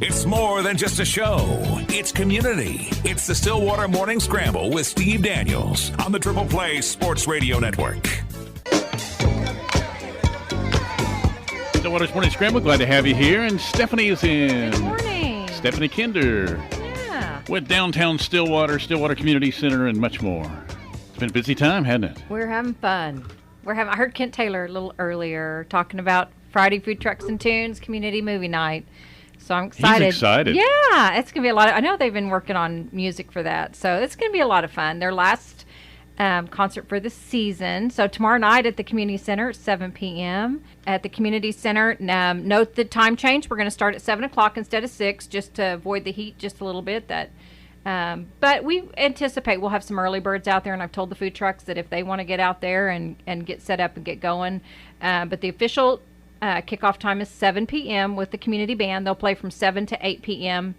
It's more than just a show. It's community. It's the Stillwater Morning Scramble with Steve Daniels on the Triple Play Sports Radio Network. Stillwater's Morning Scramble. Glad to have you here. And Stephanie is in. Good morning. Stephanie Kinder. Yeah. With downtown Stillwater, Stillwater Community Center, and much more. It's been a busy time, hasn't it? We're having fun. I heard Kent Taylor a little earlier talking about Friday Food Trucks and Tunes Community Movie Night. So I'm excited. He's excited. Yeah, it's going to be a lot. I know they've been working on music for that. So it's going to be a lot of fun. Their last concert for the season. So tomorrow night at the Community Center at 7 p.m. At the Community Center, note the time change. We're going to start at 7 o'clock instead of 6 just to avoid the heat just a little bit. But we anticipate we'll have some early birds out there, and I've told the food trucks that if they want to get out there and get set up and get going. But the official kickoff time is 7 p.m. with the community band. They'll play from 7 to 8 p.m.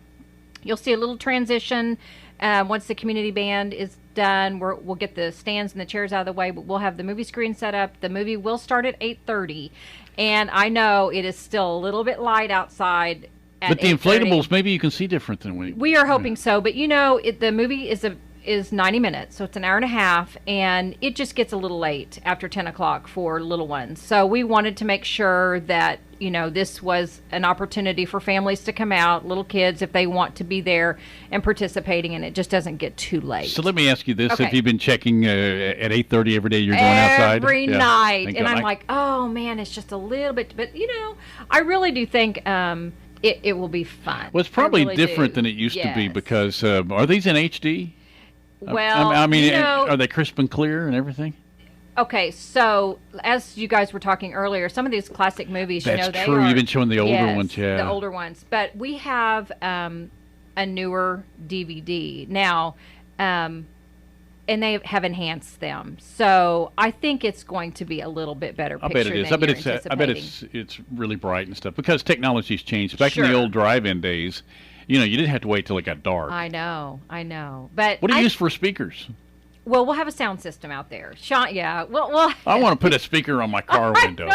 You'll see a little transition once the community band is done. We'll get the stands and the chairs out of the way, but we'll have the movie screen set up. The movie will start at 8:30, and I know it is still a little bit light outside. But the inflatables, maybe you can see different than we are hoping so. But the movie is 90 minutes, so it's an hour and a half, and it just gets a little late after 10 o'clock for little ones. So we wanted to make sure that this was an opportunity for families to come out, little kids, if they want to be there and participating, and it just doesn't get too late. So let me ask you this: Okay. Have you been checking at 8:30 every day? You're going outside every night, and I'm God. like, oh man, it's just a little bit. But I really do think it will be fun. Well, it's probably I really different do. than it used to be Yes. because are these in HD? Well, I mean, are they crisp and clear and everything? Okay, so as you guys were talking earlier, some of these classic movies, That's they true. are, You've been showing the older yes, ones, yeah. the older ones. But we have a newer DVD now, and they have enhanced them. So I think it's going to be a little bit better picture. I bet it is. I bet it's really bright and stuff because technology's changed. Back in the Sure. old drive-in days, you didn't have to wait till it got dark. I know. But What do you use for speakers? Well, we'll have a sound system out there. Sean, yeah. Well. I want to put a speaker on my car window.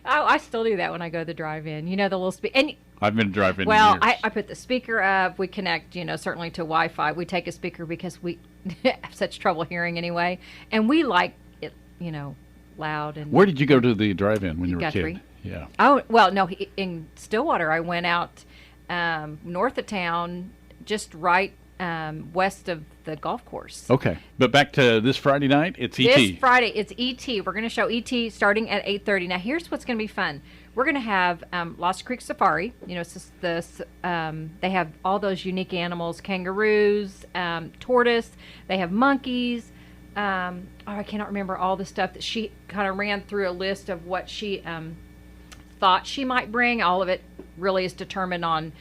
I still do that when I go to the drive-in. The little speaker. I've been driving. Well, years. I put the speaker up. We connect, certainly to Wi-Fi. We take a speaker because we have such trouble hearing anyway, and we like it, loud. And Where did you go to the drive-in when you were a Guthrie. kid? Yeah. Oh well, no, in Stillwater, I went out north of town, just right west of the golf course. Okay, but back to this Friday night, it's ET. This Friday, it's ET. We're going to show ET starting at 8:30. Now, here's what's going to be fun. We're going to have Lost Creek Safari. It's just they have all those unique animals: kangaroos, tortoise. They have monkeys. I cannot remember all the stuff that she kind of ran through a list of what she thought she might bring. All of it really is determined on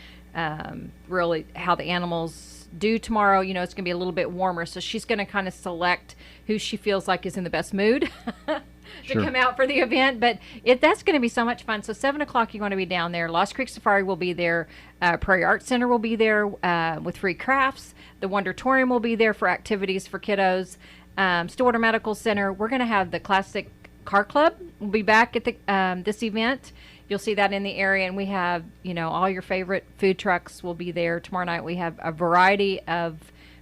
really how the animals do tomorrow. It's going to be a little bit warmer, so she's going to kind of select who she feels like is in the best mood to Sure. come out for the event. But that's going to be so much fun. So 7 o'clock, you're going to be down there. Lost Creek Safari will be there. Prairie Arts Center will be there with free crafts. The Wondertorium will be there for activities for kiddos. Stillwater Medical Center, we're going to have the Classic Car Club. We'll be back at the this event. You'll see that in the area, and we have, all your favorite food trucks will be there. Tomorrow night we have a variety of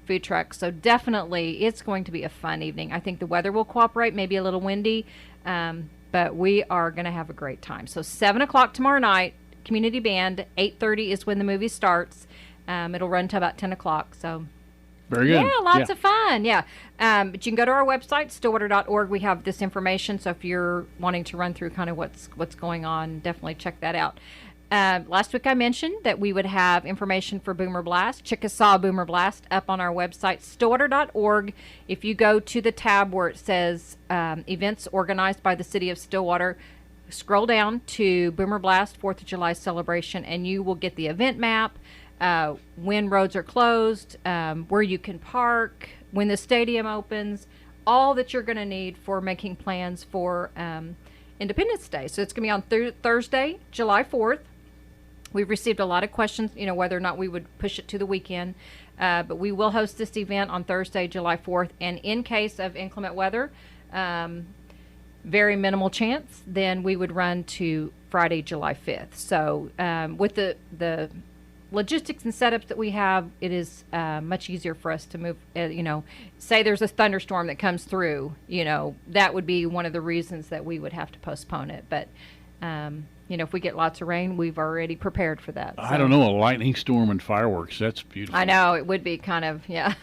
food trucks, so definitely it's going to be a fun evening. I think the weather will cooperate, maybe a little windy, but we are going to have a great time. So 7 o'clock tomorrow night, community band. 8:30 is when the movie starts. It'll run to about 10 o'clock, so... Very good. Yeah, lots of fun. Yeah. But you can go to our website, stillwater.org. We have this information. So if you're wanting to run through kind of what's going on, definitely check that out. Last week I mentioned that we would have information for Boomer Blast, Chickasaw Boomer Blast, up on our website, stillwater.org. If you go to the tab where it says events organized by the City of Stillwater, scroll down to Boomer Blast 4th of July celebration, and you will get the event map. When roads are closed, where you can park, when the stadium opens, all that you're going to need for making plans for Independence Day. So it's going to be on Thursday, July 4th. We've received a lot of questions, whether or not we would push it to the weekend. But we will host this event on Thursday, July 4th. And in case of inclement weather, very minimal chance, then we would run to Friday, July 5th. So with the logistics and setups that we have, it is much easier for us to move. Say there's a thunderstorm that comes through, that would be one of the reasons that we would have to postpone it. But if we get lots of rain, we've already prepared for that. I don't know, a lightning storm and fireworks, that's beautiful. I know, it would be kind of, yeah.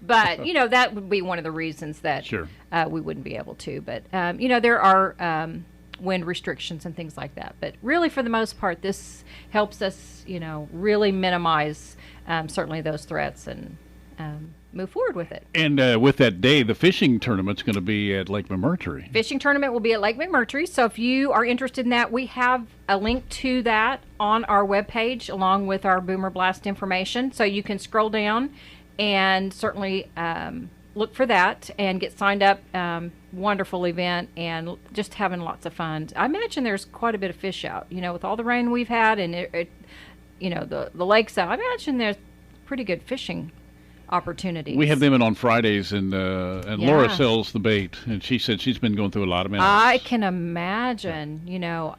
But, that would be one of the reasons that Sure. We wouldn't be able to. But, there are wind restrictions and things like that. But really, for the most part, this helps us, really minimize certainly those threats and move forward with it. And with that day, the fishing tournament's going to be at Lake McMurtry. Fishing tournament will be at Lake McMurtry. So if you are interested in that, we have a link to that on our webpage along with our Boomer Blast information. So you can scroll down and certainly look for that and get signed up. Wonderful event and just having lots of fun. I imagine there's quite a bit of fish out, with all the rain we've had and the lakes out. I imagine there's pretty good fishing opportunities. We have them in on Fridays, and Laura sells the bait, and she said she's been going through a lot of minutes. I can imagine.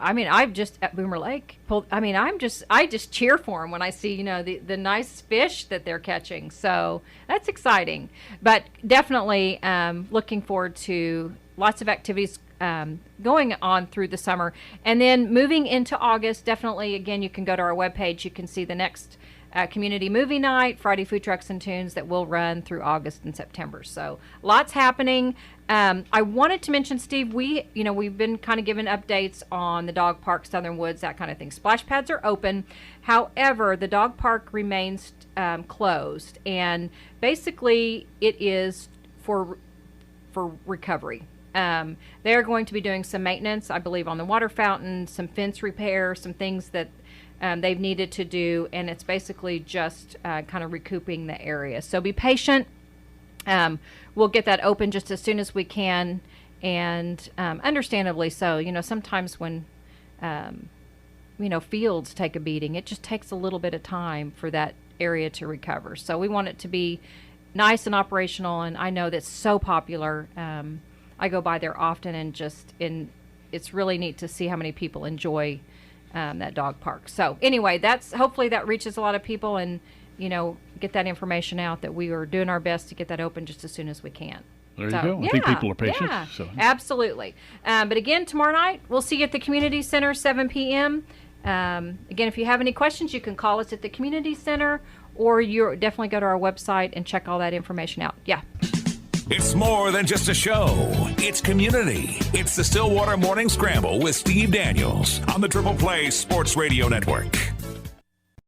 I've just at Boomer Lake I just cheer for them when I see the nice fish that they're catching. So that's exciting. But definitely looking forward to lots of activities going on through the summer, and then moving into August. Definitely, again, you can go to our webpage. You can see the next community movie night, Friday food trucks and tunes that will run through August and September. So lots happening. I wanted to mention, Steve, we've been kind of giving updates on the dog park, Southern Woods, that kind of thing. Splash pads are open. However, the dog park remains closed, and basically it is for recovery. They're going to be doing some maintenance, I believe, on the water fountain, some fence repair, some things that they've needed to do, and it's basically just kind of recouping the area. So be patient. We'll get that open just as soon as we can, and understandably so. Sometimes when fields take a beating, it just takes a little bit of time for that area to recover. So we want it to be nice and operational, and I know that's so popular. I go by there often, and it's really neat to see how many people enjoy that dog park. So anyway, hopefully that reaches a lot of people, and get that information out that we are doing our best to get that open just as soon as we can. There you go. I think people are patient. Yeah, so. Absolutely. But again, tomorrow night we'll see you at the Community Center, 7 p.m. Again, if you have any questions, you can call us at the Community Center, or you definitely go to our website and check all that information out. Yeah. It's more than just a show. It's community. It's the Stillwater Morning Scramble with Steve Daniels on the Triple Play Sports Radio Network.